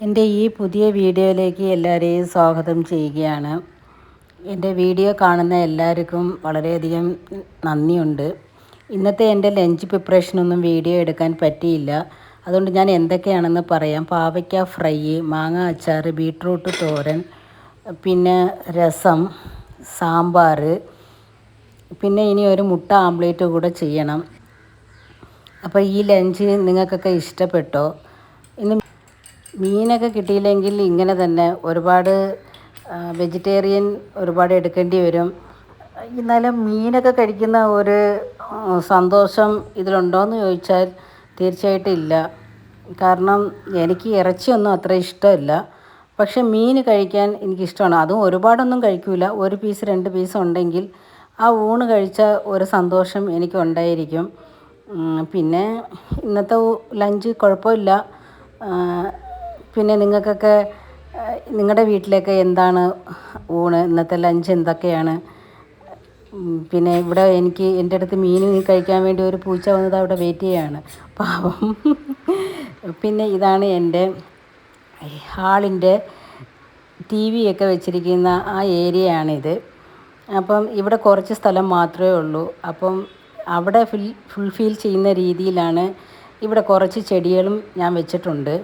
എൻ്റെ ഈ പുതിയ വീഡിയോയിലേക്ക് എല്ലാവരെയും സ്വാഗതം ചെയ്യുകയാണ്. എൻ്റെ വീഡിയോ കാണുന്ന എല്ലാവർക്കും വളരെയധികം നന്ദിയുണ്ട്. ഇന്നത്തെ എൻ്റെ ലഞ്ച് പ്രിപ്പറേഷനൊന്നും വീഡിയോ എടുക്കാൻ പറ്റിയില്ല. അതുകൊണ്ട് ഞാൻ എന്തൊക്കെയാണെന്ന് പറയാം. പാവയ്ക്ക ഫ്രൈ, മാങ്ങ അച്ചാർ, ബീട്രൂട്ട് തോരൻ, പിന്നെ രസം, സാമ്പാർ, പിന്നെ ഇനി ഒരു മുട്ട ആംപ്ലേറ്റ് കൂടെ ചെയ്യണം. അപ്പോൾ ഈ ലഞ്ച് നിങ്ങൾക്കൊക്കെ ഇഷ്ടപ്പെട്ടോ? ഇന്ന് മീനൊക്കെ കിട്ടിയില്ലെങ്കിൽ ഇങ്ങനെ തന്നെ ഒരുപാട് വെജിറ്റേറിയൻ ഒരുപാട് എടുക്കേണ്ടി വരും. എന്നാലും മീനൊക്കെ കഴിക്കുന്ന ഒരു സന്തോഷം ഇതിലുണ്ടോയെന്ന് ചോദിച്ചാൽ തീർച്ചയായിട്ടും ഇല്ല. കാരണം എനിക്ക് ഇറച്ചിയൊന്നും അത്ര ഇഷ്ടമല്ല. പക്ഷെ മീൻ കഴിക്കാൻ എനിക്കിഷ്ടമാണ്. അതും ഒരുപാടൊന്നും കഴിക്കില്ല. ഒരു പീസ് 2 പീസ് ഉണ്ടെങ്കിൽ ആ ഊണ് കഴിച്ച ഒരു സന്തോഷം എനിക്കുണ്ടായിരിക്കും. പിന്നെ ഇന്നത്തെ ലഞ്ച് കുഴപ്പമില്ല. പിന്നെ നിങ്ങൾക്കൊക്കെ നിങ്ങളുടെ വീട്ടിലൊക്കെ എന്താണ് ഊണ്, ഇന്നത്തെ ലഞ്ച് എന്തൊക്കെയാണ്? പിന്നെ ഇവിടെ എനിക്ക് എൻ്റെ അടുത്ത് മീൻ കഴിക്കാൻ വേണ്ടി ഒരു പൂച്ച വന്നത് അവിടെ വെയിറ്റ് ചെയ്യുകയാണ്, പാവം. പിന്നെ ഇതാണ് എൻ്റെ ഹാളിൻ്റെ TV ഒക്കെ വെച്ചിരിക്കുന്ന ആ ഏരിയയാണിത്. അപ്പം ഇവിടെ കുറച്ച് സ്ഥലം മാത്രമേ ഉള്ളൂ. അപ്പം അവിടെ ഫുൾഫിൽ ചെയ്യുന്ന രീതിയിലാണ് ഇവിടെ കുറച്ച് ചെടികളും ഞാൻ വെച്ചിട്ടുണ്ട്.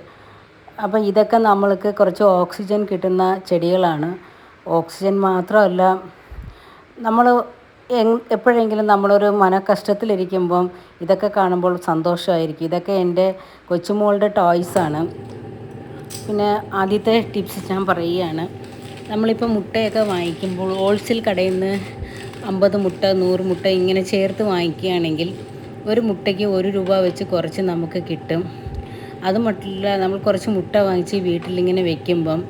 അപ്പം ഇതൊക്കെ നമ്മൾക്ക് കുറച്ച് ഓക്സിജൻ കിട്ടുന്ന ചെടികളാണ്. ഓക്സിജൻ മാത്രമല്ല, നമ്മൾ എപ്പോഴെങ്കിലും നമ്മളൊരു മനക്കഷ്ടത്തിലിരിക്കുമ്പം ഇതൊക്കെ കാണുമ്പോൾ സന്തോഷമായിരിക്കും. ഇതൊക്കെ എൻ്റെ കൊച്ചുമോളുടെ ടോയ്സാണ്. പിന്നെ ആദ്യത്തെ ടിപ്സ് ഞാൻ പറയുകയാണ്. നമ്മളിപ്പോൾ മുട്ടയൊക്കെ വാങ്ങിക്കുമ്പോൾ ഹോൾസെയിൽ കടയിൽ നിന്ന് 50 മുട്ട 100 മുട്ട ഇങ്ങനെ ചേർത്ത് വാങ്ങിക്കുകയാണെങ്കിൽ ഒരു മുട്ടയ്ക്ക് 1 രൂപ വെച്ച് കുറച്ച് നമുക്ക് കിട്ടും. അതുമല്ല, നമ്മൾ കുറച്ച് മുട്ട വാങ്ങിച്ച് വീട്ടിലിങ്ങനെ വെക്കുമ്പം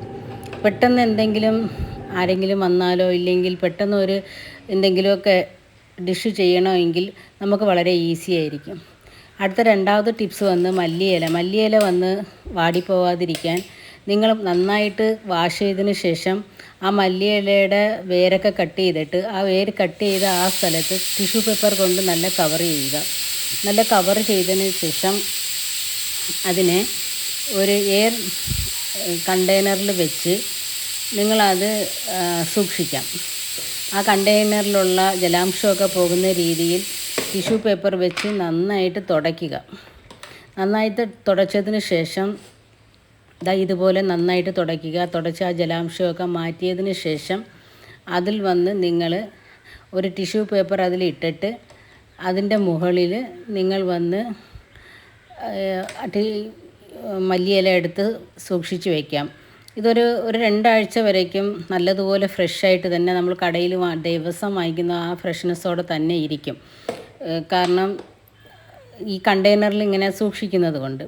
പെട്ടെന്ന് എന്തെങ്കിലും ആരെങ്കിലും വന്നാലോ ഇല്ലെങ്കിൽ പെട്ടെന്ന് എന്തെങ്കിലുമൊക്കെ ഡിഷ് ചെയ്യണമെങ്കിൽ നമുക്ക് വളരെ ഈസി ആയിരിക്കും. അടുത്ത രണ്ടാമത്തെ ടിപ്സ് വന്ന് മല്ലിയില വന്ന് വാടിപ്പോവാതിരിക്കാൻ നിങ്ങൾ നന്നായിട്ട് വാഷ് ചെയ്തതിന് ശേഷം ആ മല്ലിയിലയുടെ വേരൊക്കെ കട്ട് ചെയ്തിട്ട് ആ വേര് കട്ട് ചെയ്ത ആ സ്ഥലത്ത് ടിഷ്യൂ പേപ്പർ കൊണ്ട് നല്ല കവർ ചെയ്യുക. നല്ല കവർ ചെയ്തതിന് ശേഷം അതിനെ ഒരു എയർ കണ്ടെയ്നറിൽ വെച്ച് നിങ്ങളത് സൂക്ഷിക്കാം. ആ കണ്ടെയ്നറിലുള്ള ജലാംശമൊക്കെ പോകുന്ന രീതിയിൽ ടിഷ്യൂ പേപ്പർ വെച്ച് നന്നായിട്ട് തുടയ്ക്കുക. നന്നായിട്ട് തുടച്ചതിന് ശേഷം ഇതുപോലെ നന്നായിട്ട് തുടച്ച് ആ ജലാംശമൊക്കെ മാറ്റിയതിന് ശേഷം അതിൽ വന്ന് നിങ്ങൾ ഒരു ടിഷ്യൂ പേപ്പർ അതിലിട്ടിട്ട് അതിൻ്റെ മുകളിൽ നിങ്ങൾ വന്ന് മല്ലിയില എടുത്ത് സൂക്ഷിച്ച് വയ്ക്കാം. ഇതൊരു 2 ആഴ്ച വരേക്കും നല്ലതുപോലെ ഫ്രഷായിട്ട് തന്നെ നമ്മൾ കടയിൽ ദിവസം വാങ്ങിക്കുന്ന ആ ഫ്രഷ്നെസ്സോടെ തന്നെ ഇരിക്കും. കാരണം ഈ കണ്ടെയ്നറിൽ ഇങ്ങനെ സൂക്ഷിക്കുന്നത് കൊണ്ട്.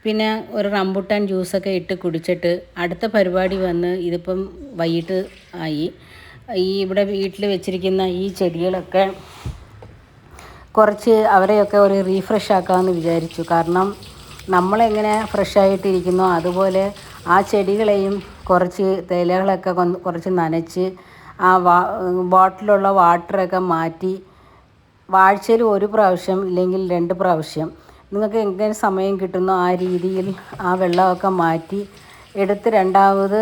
പിന്നെ ഒരു റംബുട്ടാൻ ജ്യൂസൊക്കെ ഇട്ട് കുടിച്ചിട്ട് അടുത്ത പരിപാടി വന്ന് ഇതിപ്പം വൈകിട്ട് ആയി. ഇവിടെ വീട്ടിൽ വെച്ചിരിക്കുന്ന ഈ ചെടികളൊക്കെ കുറച്ച് അവരെയൊക്കെ ഒരു റീഫ്രഷ് ആക്കാമെന്ന് വിചാരിച്ചു. കാരണം നമ്മളെങ്ങനെ ഫ്രഷായിട്ടിരിക്കുന്നോ അതുപോലെ ആ ചെടികളെയും കുറച്ച് ഇലകളൊക്കെ കുറച്ച് നനച്ച് ആ ബോട്ടിലുള്ള വാട്ടറൊക്കെ മാറ്റി ആഴ്ചയിൽ 1 പ്രാവശ്യം ഇല്ലെങ്കിൽ 2 പ്രാവശ്യം നിങ്ങൾക്ക് എങ്ങനെ സമയം കിട്ടുന്നോ ആ രീതിയിൽ ആ വെള്ളമൊക്കെ മാറ്റി എടുത്ത് രണ്ടാമത്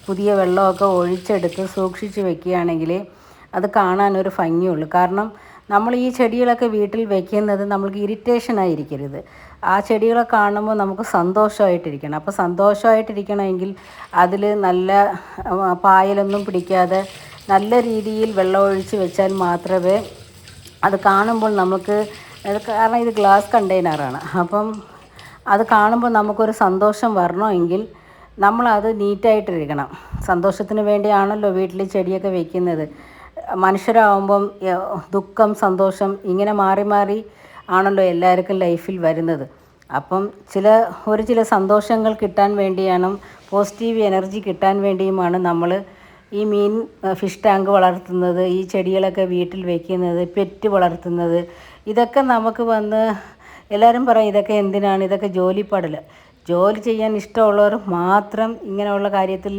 പുതിയ വെള്ളമൊക്കെ ഒഴിച്ചെടുത്ത് സൂക്ഷിച്ച് വെക്കുകയാണെങ്കിൽ അത് കാണാനൊരു ഭംഗിയുള്ളൂ. കാരണം നമ്മൾ ഈ ചെടികളൊക്കെ വീട്ടിൽ വെക്കുന്നത് നമ്മൾക്ക് ഇറിറ്റേഷനായിരിക്കരുത്. ആ ചെടികളെ കാണുമ്പോൾ നമുക്ക് സന്തോഷമായിട്ടിരിക്കണം. അപ്പോൾ സന്തോഷമായിട്ടിരിക്കണമെങ്കിൽ അതിൽ നല്ല പായലൊന്നും പിടിക്കാതെ നല്ല രീതിയിൽ വെള്ളമൊഴിച്ച് വെച്ചാൽ മാത്രമേ അത് കാണുമ്പോൾ നമുക്ക്, കാരണം ഇത് ഗ്ലാസ് കണ്ടെയ്നറാണ്, അപ്പം അത് കാണുമ്പോൾ നമുക്കൊരു സന്തോഷം വരണമെങ്കിൽ നമ്മളത് നീറ്റായിട്ടിരിക്കണം. സന്തോഷത്തിന് വേണ്ടിയാണല്ലോ വീട്ടിൽ ചെടിയൊക്കെ വെക്കുന്നത്. മനുഷ്യരാകുമ്പം ദുഃഖം സന്തോഷം ഇങ്ങനെ മാറി മാറി ആണല്ലോ എല്ലാവർക്കും ലൈഫിൽ വരുന്നത്. അപ്പം ചില സന്തോഷങ്ങൾ കിട്ടാൻ വേണ്ടിയാണ്, പോസിറ്റീവ് എനർജി കിട്ടാൻ വേണ്ടിയുമാണ് നമ്മൾ ഈ ഫിഷ് ടാങ്ക് വളർത്തുന്നത്, ഈ ചെടികളൊക്കെ വീട്ടിൽ വയ്ക്കുന്നത്, പെറ്റ് വളർത്തുന്നത്. ഇതൊക്കെ നമുക്ക് വന്ന് എല്ലാവരും പറയും ഇതൊക്കെ എന്തിനാണ്, ഇതൊക്കെ ജോലി ചെയ്യാൻ ഇഷ്ടമുള്ളവർ മാത്രം ഇങ്ങനെയുള്ള കാര്യത്തിൽ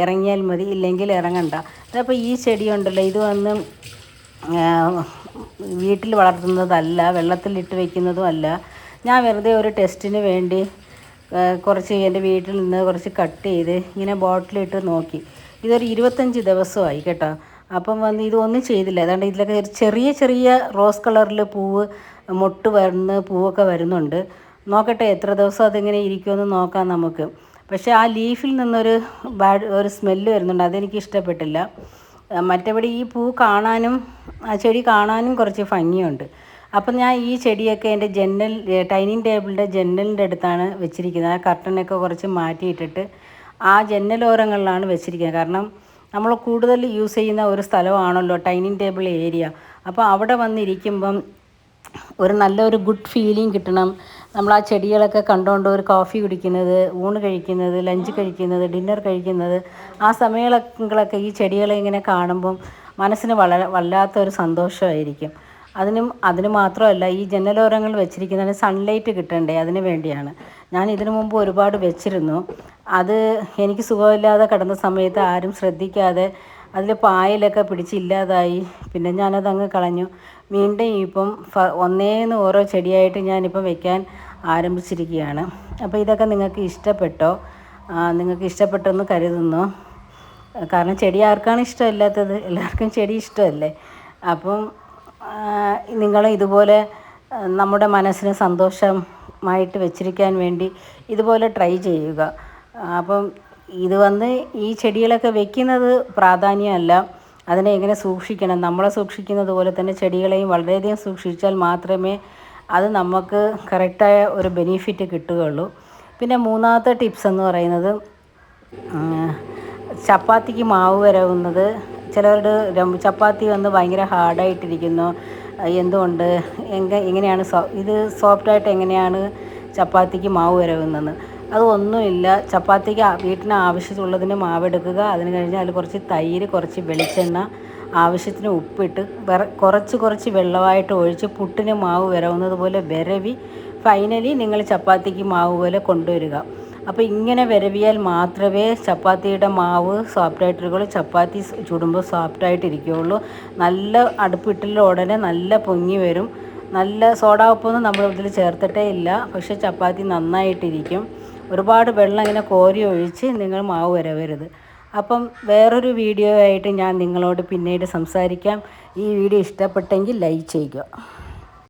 ഇറങ്ങിയാൽ മതി, ഇല്ലെങ്കിൽ ഇറങ്ങണ്ട. അതപ്പോൾ ഈ ചെടിയുണ്ടല്ലോ, ഇത് വന്ന് വീട്ടിൽ വളർത്തുന്നതല്ല, വെള്ളത്തിലിട്ട് വയ്ക്കുന്നതും അല്ല. ഞാൻ വെറുതെ ഒരു ടെസ്റ്റിന് വേണ്ടി കുറച്ച് എൻ്റെ വീട്ടിൽ നിന്ന് കുറച്ച് കട്ട് ചെയ്ത് ഇങ്ങനെ ബോട്ടിലിട്ട് നോക്കി. ഇതൊരു 25 ദിവസമായി കേട്ടോ. അപ്പം വന്ന് ഇതൊന്നും ചെയ്തില്ല. അതുകൊണ്ട് ഇതിലൊക്കെ ചെറിയ ചെറിയ റോസ് കളറിൽ പൂവ് മൊട്ട് പൂവൊക്കെ വരുന്നുണ്ട്. നോക്കട്ടെ എത്ര ദിവസം അതിങ്ങനെ ഇരിക്കുമെന്ന് നോക്കാം നമുക്ക്. പക്ഷേ ആ ലീഫിൽ നിന്നൊരു ഒരു സ്മെല്ല് വരുന്നുണ്ട്, അതെനിക്ക് ഇഷ്ടപ്പെട്ടില്ല. മറ്റേപടി ഈ പൂ കാണാനും ആ ചെടി കാണാനും കുറച്ച് ഭംഗിയുണ്ട്. അപ്പം ഞാൻ ഈ ചെടിയൊക്കെ എൻ്റെ ഡൈനിങ് ടേബിളിൻ്റെ ജനലിൻ്റെ അടുത്താണ് വെച്ചിരിക്കുന്നത്. ആ കർട്ടനൊക്കെ കുറച്ച് മാറ്റിയിട്ടിട്ട് ആ ജനലോരങ്ങളിലാണ് വെച്ചിരിക്കുന്നത്. കാരണം നമ്മൾ കൂടുതൽ യൂസ് ചെയ്യുന്ന ഒരു സ്ഥലമാണല്ലോ ഡൈനിങ് ടേബിൾ ഏരിയ. അപ്പോൾ അവിടെ വന്നിരിക്കുമ്പം നല്ലൊരു ഗുഡ് ഫീലിംഗ് കിട്ടണം. നമ്മൾ ആ ചെടികളൊക്കെ കണ്ടുകൊണ്ട് ഒരു കോഫി കുടിക്കുന്നത്, ഊണ് കഴിക്കുന്നത്, ലഞ്ച് കഴിക്കുന്നത്, ഡിന്നർ കഴിക്കുന്നത്, ആ സമയങ്ങളൊക്കെ ഈ ചെടികളെ ഇങ്ങനെ കാണുമ്പം മനസ്സിന് വല്ലാത്തൊരു സന്തോഷമായിരിക്കും. അതിന് മാത്രമല്ല, ഈ ജനലോരങ്ങളിൽ വെച്ചിരിക്കുന്നതിന് സൺലൈറ്റ് കിട്ടണ്ടേ, അതിന് വേണ്ടിയാണ്. ഞാൻ ഇതിനു മുമ്പ് ഒരുപാട് വെച്ചിരുന്നു. അത് എനിക്ക് സുഖമില്ലാതെ കിടന്ന സമയത്ത് ആരും ശ്രദ്ധിക്കാതെ അതിൽ പായലൊക്കെ പിടിച്ചില്ലാതായി. പിന്നെ ഞാനതങ്ങ് കളഞ്ഞു. വീണ്ടും ഇപ്പം ഒന്നേന്ന് ഓരോ ചെടിയായിട്ട് ഞാനിപ്പം വെക്കാൻ ആരംഭിച്ചിരിക്കുകയാണ്. അപ്പോൾ ഇതൊക്കെ നിങ്ങൾക്ക് ഇഷ്ടപ്പെട്ടോ? നിങ്ങൾക്ക് ഇഷ്ടപ്പെട്ടെന്ന് കരുതുന്നു. കാരണം ചെടി ആർക്കാണ് ഇഷ്ടമില്ലാത്തത്? എല്ലാവർക്കും ചെടി ഇഷ്ടമല്ലേ? അപ്പം നിങ്ങൾ ഇതുപോലെ നമ്മുടെ മനസ്സിന് സന്തോഷമായിട്ട് വെച്ചിരിക്കാൻ വേണ്ടി ഇതുപോലെ ട്രൈ ചെയ്യുക. അപ്പം ഈ ചെടികളൊക്കെ വെക്കുന്നത് പ്രാധാന്യമല്ല, അതിനെ എങ്ങനെ സൂക്ഷിക്കണം, നമ്മളെ സൂക്ഷിക്കുന്നത് പോലെ തന്നെ ചെടികളെയും വളരെയധികം സൂക്ഷിച്ചാൽ മാത്രമേ അത് നമുക്ക് കറക്റ്റായ ഒരു ബെനിഫിറ്റ് കിട്ടുകയുള്ളൂ. പിന്നെ മൂന്നാമത്തെ ടിപ്സ് എന്ന് പറയുന്നത്, ചപ്പാത്തിക്ക് മാവ് വരവുന്നത്. ചിലവരുടെ ചപ്പാത്തി വന്ന് ഭയങ്കര ഹാർഡായിട്ടിരിക്കുന്നു. എന്തുകൊണ്ട്, എങ്ങനെയാണ് ഇത് സോഫ്റ്റായിട്ട് എങ്ങനെയാണ് ചപ്പാത്തിക്ക് മാവ് വരവുന്നത്? അതൊന്നുമില്ല. ചപ്പാത്തിക്ക് വീട്ടിന് ആവശ്യമുള്ളതിന് മാവെടുക്കുക. അതിന് കഴിഞ്ഞാൽ അതിൽ കുറച്ച് തൈര്, കുറച്ച് വെളിച്ചെണ്ണ, ആവശ്യത്തിന് ഉപ്പിട്ട് കുറച്ച് വെള്ളമായിട്ട് ഒഴിച്ച് പുട്ടിന് മാവ് വരവുന്നത് പോലെ വരവി ഫൈനലി നിങ്ങൾ ചപ്പാത്തിക്ക് മാവ് പോലെ കൊണ്ടുവരിക. അപ്പോൾ ഇങ്ങനെ വരവിയാൽ മാത്രമേ ചപ്പാത്തിയുടെ മാവ് സോഫ്റ്റായിട്ടിരിക്കുകയുള്ളൂ, ചപ്പാത്തി ചുടുമ്പോൾ സോഫ്റ്റായിട്ടിരിക്കുകയുള്ളൂ. നല്ല അടുപ്പിട്ടുള്ള ഉടനെ നല്ല പൊങ്ങി വരും. നല്ല സോഡാ ഉപ്പൊന്നും നമ്മൾ ഇതിൽ ചേർത്തിട്ടേ ഇല്ല, പക്ഷേ ചപ്പാത്തി നന്നായിട്ടിരിക്കും. ഒരുപാട് വെള്ളം ഇങ്ങനെ കോരി ഒഴിച്ച് നിങ്ങൾ മാവ് വരവരുത്. അപ്പം വേറൊരു വീഡിയോ ആയിട്ട് ഞാൻ നിങ്ങളോട് പിന്നീട് സംസാരിക്കാം. ഈ വീഡിയോ ഇഷ്ടപ്പെട്ടെങ്കിൽ ലൈക്ക് ചെയ്യുക.